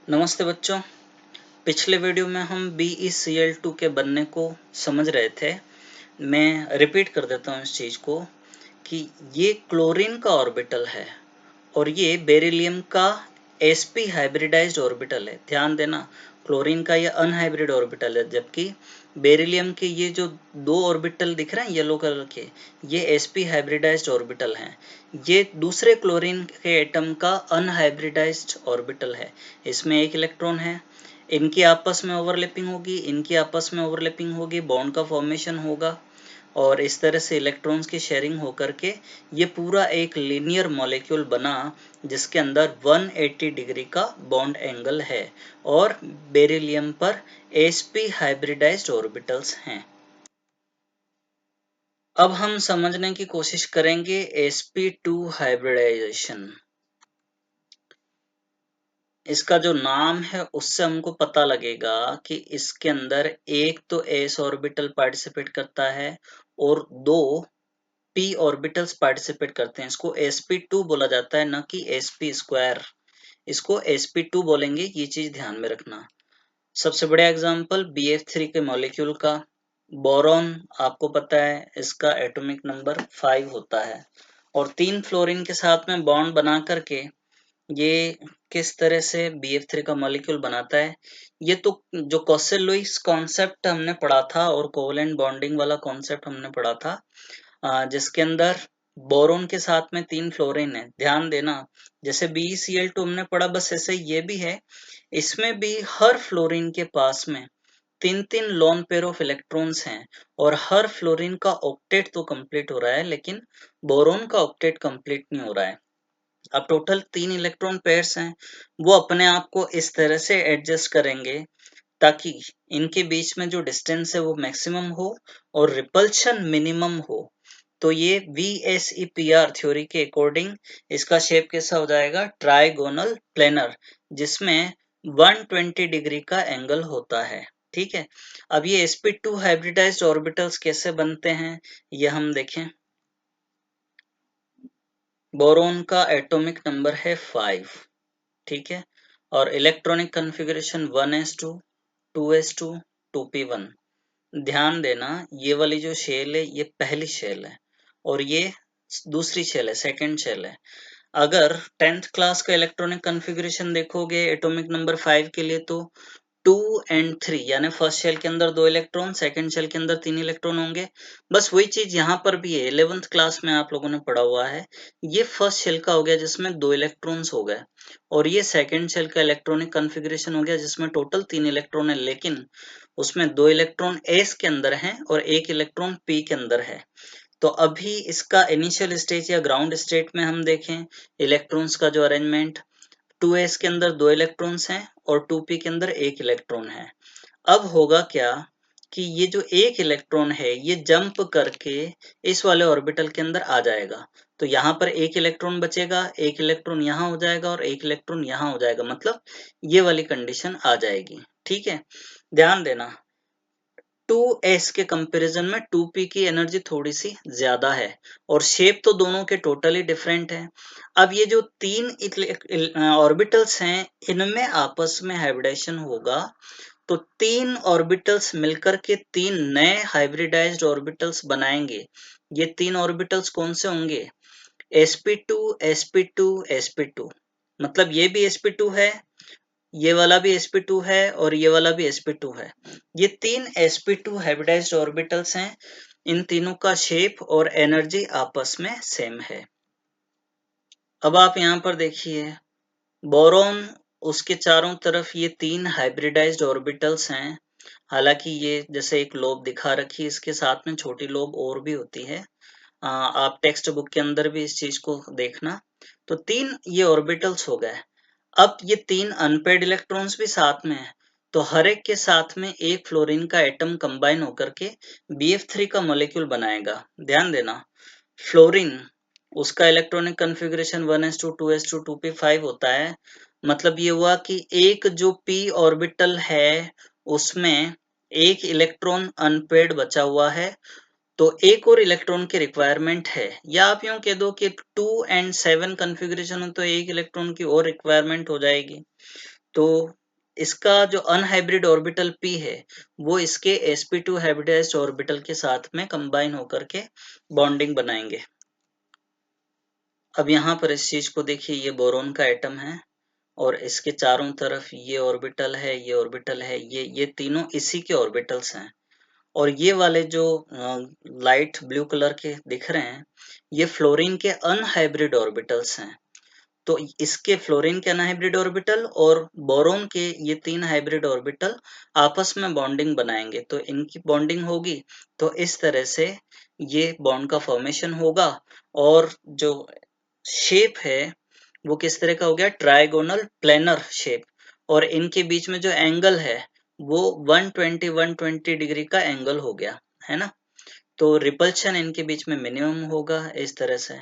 नमस्ते बच्चों। पिछले वीडियो में हम BeCl2 के बनने को समझ रहे थे। मैं रिपीट कर देता हूँ इस चीज़ को कि ये क्लोरीन का ऑर्बिटल है और ये बेरिलियम का sp हाइब्रिडाइज्ड ऑर्बिटल है। ध्यान देना, क्लोरीन का ये अनहाइब्रिड ऑर्बिटल है, जबकि बेरिलियम के ये जो दो ऑर्बिटल दिख रहे हैं येलो कलर के, ये sp हाइब्रिडाइज्ड ऑर्बिटल हैं। ये दूसरे क्लोरीन के एटम का अनहाइब्रिडाइज्ड ऑर्बिटल है। इसमें एक इलेक्ट्रॉन है, इनकी आपस में ओवरलैपिंग होगी, इनकी आपस में ओवरलैपिंग होगी, बॉन्ड का फॉर्मेशन होगा और इस तरह से इलेक्ट्रॉन्स की शेयरिंग होकर के ये पूरा एक लीनियर मॉलिक्यूल बना जिसके अंदर 180 डिग्री का बॉन्ड एंगल है और बेरिलियम पर sp हाइब्रिडाइज्ड ऑर्बिटल्स हैं। अब हम समझने की कोशिश करेंगे sp2 हाइब्रिडाइजेशन। इसका जो नाम है उससे हमको पता लगेगा कि इसके अंदर एक तो s ऑर्बिटल पार्टिसिपेट करता है और दो p ऑर्बिटल्स पार्टिसिपेट करते हैं। इसको sp2 बोला जाता है, न कि sp स्क्वायर। इसको sp2 बोलेंगे, ये चीज ध्यान में रखना। सबसे बड़ा एग्जांपल BF3 के मॉलिक्यूल का। बोरॉन आपको पता है इसका एटॉमिक नंबर 5 होता है और 3 फ्लोरीन के साथ में बॉन्ड बना करके ये किस तरह से BF3 का मॉलिक्यूल बनाता है। ये तो जो कोसेल-लुईस कॉन्सेप्ट हमने पढ़ा था और कोवेलेंट बॉन्डिंग वाला कॉन्सेप्ट हमने पढ़ा था, जिसके अंदर बोरोन के साथ में 3 फ्लोरीन है। ध्यान देना, जैसे BeCl2 हमने पढ़ा, बस ऐसे ये भी है। इसमें भी हर फ्लोरीन के पास में 3-3 लोन पेयर ऑफ इलेक्ट्रॉन्स हैं और हर फ्लोरीन का ऑक्टेट तो कंप्लीट हो रहा है, लेकिन बोरोन का ऑक्टेट कंप्लीट नहीं हो रहा है। अब टोटल 3 इलेक्ट्रॉन पेयर्स हैं, वो अपने आप को इस तरह से एडजस्ट करेंगे ताकि इनके बीच में जो डिस्टेंस है वो मैक्सिमम हो और रिपल्शन मिनिमम हो। तो ये VSEPR थ्योरी के अकॉर्डिंग इसका शेप कैसा हो जाएगा, ट्राइगोनल प्लेनर, जिसमें 120 डिग्री का एंगल होता है। ठीक है। अब ये sp2 हाइब्रिडाइज्ड ऑर्बिटल्स कैसे बनते हैं ये हम देखें। बोरोन का एटॉमिक नंबर है 5, ठीक है, और electronic configuration 1s2 2s2 2p1। ध्यान देना, ये वाली जो शेल है ये पहली शेल है और ये दूसरी शेल है, सेकंड शेल है। अगर 10th क्लास का इलेक्ट्रॉनिक कॉन्फ़िगरेशन देखोगे एटॉमिक नंबर 5 के लिए, तो 2 एंड 3 यानी फर्स्ट शेल के अंदर 2 इलेक्ट्रॉन, सेकंड शेल के अंदर 3 इलेक्ट्रॉन होंगे। बस वही चीज यहाँ पर भी है, 11th क्लास में आप लोगों ने पढ़ा हुआ है। ये फर्स्ट शेल का हो गया जिसमें 2 इलेक्ट्रॉन्स हो गए और ये सेकंड शेल का इलेक्ट्रॉनिक कॉन्फ़िगरेशन हो गया जिसमें टोटल 3 इलेक्ट्रॉन है, लेकिन उसमें 2 इलेक्ट्रॉन s के अंदर हैं और 1 इलेक्ट्रॉन p के अंदर है। तो अभी इसका इनिशियल स्टेज या ग्राउंड स्टेट में हम देखें इलेक्ट्रॉन्स का जो अरेंजमेंट, 2s के अंदर 2 इलेक्ट्रॉन्स हैं और 2p के अंदर 1 इलेक्ट्रॉन है। अब होगा क्या कि ये जो एक इलेक्ट्रॉन है ये जंप करके इस वाले ऑर्बिटल के अंदर आ जाएगा। तो यहाँ पर एक इलेक्ट्रॉन बचेगा, एक इलेक्ट्रॉन यहाँ हो जाएगा और एक इलेक्ट्रॉन यहाँ हो जाएगा, मतलब ये वाली कंडीशन आ जाएगी। ठीक है, ध्यान देना, 2s के कंपैरिजन में 2p की एनर्जी थोड़ी सी ज्यादा है और शेप तो दोनों के टोटली डिफरेंट है। अब ये जो 3 ऑर्बिटल्स हैं इनमें आपस में हाइब्रिडाइजेशन होगा तो 3 ऑर्बिटल्स मिलकर के 3 नए हाइब्रिडाइज्ड ऑर्बिटल्स बनाएंगे। ये 3 ऑर्बिटल्स कौन से होंगे, sp2 sp2 sp2, मतलब ये भी sp2 है, ये वाला भी sp2 है और ये वाला भी sp2 है। ये 3 sp2 हाइब्रिडाइज्ड ऑर्बिटल्स हैं। इन तीनों का शेप और एनर्जी आपस में सेम है। अब आप यहाँ पर देखिए, बोरॉन, उसके चारों तरफ ये 3 हाइब्रिडाइज्ड ऑर्बिटल्स हैं। हालांकि ये जैसे एक लोब दिखा रखी है, इसके साथ में छोटी लोब और भी होती है। आप टेक्स्ट बुक के अंदर भी इस चीज को देखना। तो 3 ये ऑर्बिटल्स हो गए। अब ये 3 अनपेड इलेक्ट्रॉन्स भी साथ में है, तो हर एक के साथ में एक फ्लोरीन का एटम कंबाइन होकर के BF3 का मॉलिक्यूल बनाएगा। ध्यान देना, फ्लोरीन, उसका electronic configuration 1s2 2s2 2p5 होता है। मतलब ये हुआ कि एक जो p ऑर्बिटल है उसमें एक इलेक्ट्रॉन अनपेड बचा हुआ है, तो एक और इलेक्ट्रॉन की रिक्वायरमेंट है। या आप यूं कह दो कि 2 and 7 कॉन्फ़िगरेशन हो तो एक इलेक्ट्रॉन की और रिक्वायरमेंट हो जाएगी। तो इसका जो अनहाइब्रिड ऑर्बिटल p है वो इसके sp2 हाइब्रिडाइज्ड ऑर्बिटल के साथ में कंबाइन होकर के बॉन्डिंग बनाएंगे। अब यहाँ पर इस चीज को देखिए, ये बोरोन का एटम है और इसके चारों तरफ ये ऑर्बिटल है, ये ऑर्बिटल है, ये तीनों इसी के ऑर्बिटल्स हैं। और ये वाले जो लाइट ब्लू कलर के दिख रहे हैं ये फ्लोरीन के अनहाइब्रिड ऑर्बिटल्स हैं। तो इसके फ्लोरीन के अनहाइब्रिड ऑर्बिटल और बोरोन के ये 3 हाइब्रिड ऑर्बिटल आपस में बॉन्डिंग बनाएंगे। तो इनकी बॉन्डिंग होगी तो इस तरह से ये बॉन्ड का फॉर्मेशन होगा। और जो शेप है वो किस तरह का हो गया, ट्राइगोनल प्लेनर शेप। और इनके बीच में जो एंगल है वो 120 डिग्री का एंगल हो गया है ना। तो रिपल्शन इनके बीच में मिनिमम होगा इस तरह से।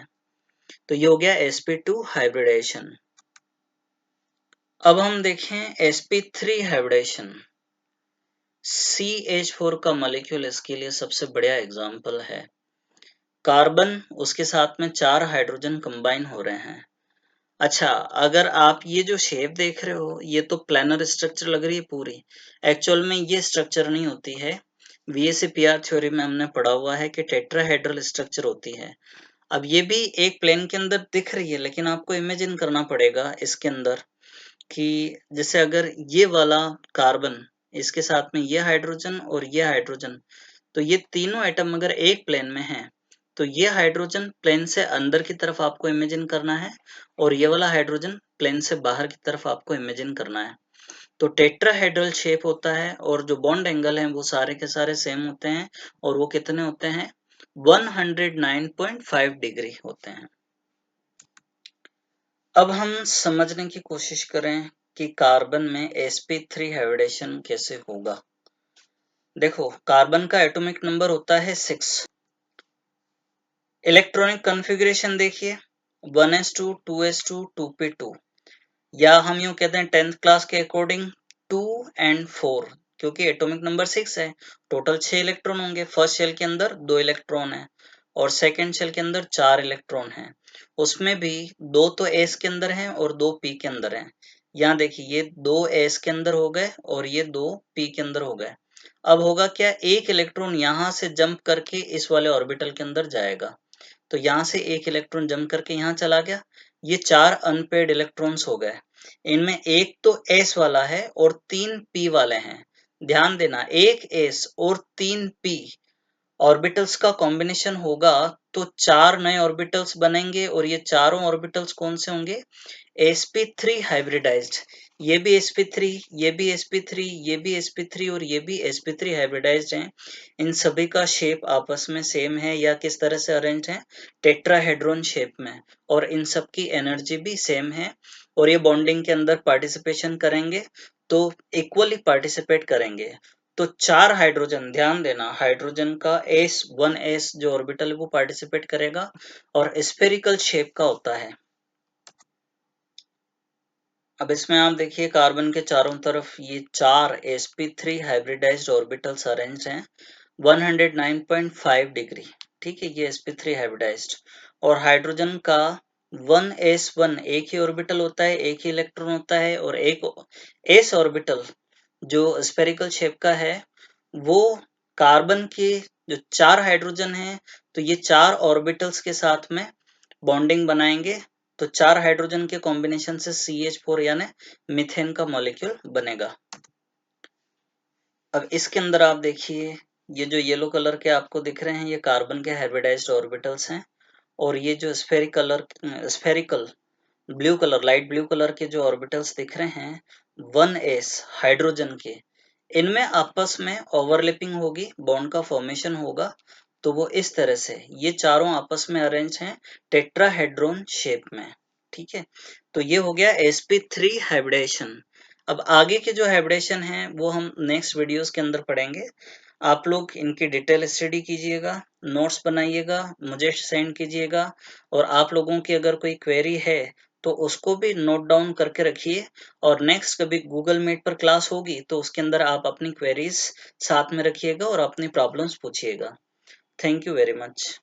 तो ये हो गया sp2 हाइब्रिडेशन। अब हम देखें sp3 हाइब्रिडेशन। CH4 का मॉलिक्यूल इसके लिए सबसे बढ़िया एग्जांपल है। कार्बन, उसके साथ में 4 हाइड्रोजन कंबाइन हो रहे हैं। अच्छा, अगर आप ये जो शेप देख रहे हो ये तो प्लानर स्ट्रक्चर लग रही है पूरी, एक्चुअल में ये स्ट्रक्चर नहीं होती है। VSEPR थ्योरी में हमने पढ़ा हुआ है कि टेट्राहेड्रल स्ट्रक्चर होती है। अब ये भी एक प्लेन के अंदर दिख रही है लेकिन आपको इमेजिन करना पड़ेगा इसके अंदर कि जैसे अगर ये वाला कार्बन, इसके साथ में ये हाइड्रोजन और ये हाइड्रोजन, तो ये तीनों एटम अगर एक प्लेन में हैं तो ये हाइड्रोजन प्लेन से अंदर की तरफ आपको इमेजिन करना है और ये वाला हाइड्रोजन प्लेन से बाहर की तरफ आपको इमेजिन करना है। तो टेट्राहेड्रल शेप होता है और जो बॉन्ड एंगल हैं वो सारे के सारे सेम होते हैं और वो कितने होते हैं, 109.5 डिग्री होते हैं। अब हम समझने की कोशिश करें कि कार्बन में sp3 हाइब्रिडेशन कैसे होगा। देखो, कार्बन का एटॉमिक नंबर होता है 6। इलेक्ट्रॉनिक कॉन्फ़िगरेशन देखिए 1s2 2s2 2p2, या हम यूं कहते हैं 10th क्लास के अकॉर्डिंग 2 and 4, क्योंकि एटॉमिक नंबर 6 है। टोटल 6 इलेक्ट्रॉन होंगे। फर्स्ट शेल के अंदर 2 इलेक्ट्रॉन है और सेकंड शेल के अंदर 4 इलेक्ट्रॉन हैं। उसमें भी 2 तो s के अंदर हैं और 2 p के अंदर हैं। यहाँ देखिए ये 2 s के अंदर हो गए और ये 2 p के अंदर हो गए। अब होगा क्या, एक इलेक्ट्रॉन यहाँ से जंप करके इस वाले ऑर्बिटल के अंदर जाएगा। तो यहाँ से एक इलेक्ट्रॉन जंप करके यहाँ चला गया। ये 4 अनपेड इलेक्ट्रॉन्स हो गए। इनमें एक तो s वाला है और 3 p वाले हैं। ध्यान देना, एक s और 3 p ऑर्बिटल्स का कॉम्बिनेशन होगा तो 4 नए ऑर्बिटल्स बनेंगे और ये चारों ऑर्बिटल्स कौन से होंगे, sp3 हाइब्रिडाइज्ड। ये भी sp3, ये भी sp3, ये भी sp3 और ये भी sp3 हाइब्रिडाइज्ड हैं। इन सभी का शेप आपस में सेम है या किस तरह से अरेंज है, टेट्राहेड्रॉन शेप में। और इन सब की एनर्जी भी सेम है और ये बॉन्डिंग के अंदर पार्टिसिपेशन करेंगे तो इक्वली पार्टिसिपेट करेंगे। तो 4 हाइड्रोजन, ध्यान देना, हाइड्रोजन का s1s जो ऑर्बिटल है वो पार्टिसिपेट करेगा और स्फेरिकल शेप का होता है। अब इसमें आप देखिए कार्बन के चारों तरफ ये 4 sp3 हाइब्रिडाइज्ड ऑर्बिटल्स अरेंज हैं 109.5 डिग्री। ठीक है, ये sp3 हाइब्रिडाइज्ड। और हाइड्रोजन का 1s1 एक ही ऑर्बिटल होता है, एक ही इलेक्ट्रॉन होता है और एक s ऑर्बिटल जो स्फेरिकल शेप का है वो कार्बन के जो 4 हाइड्रोजन हैं तो ये 4 ऑर्बिटल्स के साथ में बॉन्डिंग बनाएंगे। तो 4 हाइड्रोजन के कॉम्बिनेशन से CH4 यानी मीथेन का मॉलिक्यूल बनेगा। अब इसके अंदर आप देखिए ये जो येलो कलर के आपको दिख रहे हैं ये कार्बन के हाइब्रिडाइज्ड ऑर्बिटल्स हैं और ये जो spherical blue colour, light blue colour के जो ऑर्बिटल्स दिख रहे हैं 1s हाइड्रोजन के, इनमें आपस में ओवरलैपिंग होगी, बॉन्ड का फॉर्मेशन होगा। तो वो इस तरह से ये चारों आपस में अरेंज हैं टेट्राहेड्रॉन शेप में। ठीक है, तो ये हो गया sp3 हाइब्रिडेशन। अब आगे के जो हाइब्रिडेशन हैं वो हम नेक्स्ट वीडियोस के अंदर पढ़ेंगे। आप लोग इनकी डिटेल स्टडी कीजिएगा, नोट्स बनाइएगा, मुझे सेंड कीजिएगा और आप लोगों की अगर कोई क्वेरी है तो उसको भी नोट डाउन करके रखिए और नेक्स्ट कभी गूगल मीट पर क्लास होगी तो उसके अंदर आप अपनी क्वेरीज साथ में रखिएगा और अपनी प्रॉब्लम्स पूछिएगा। Thank you very much.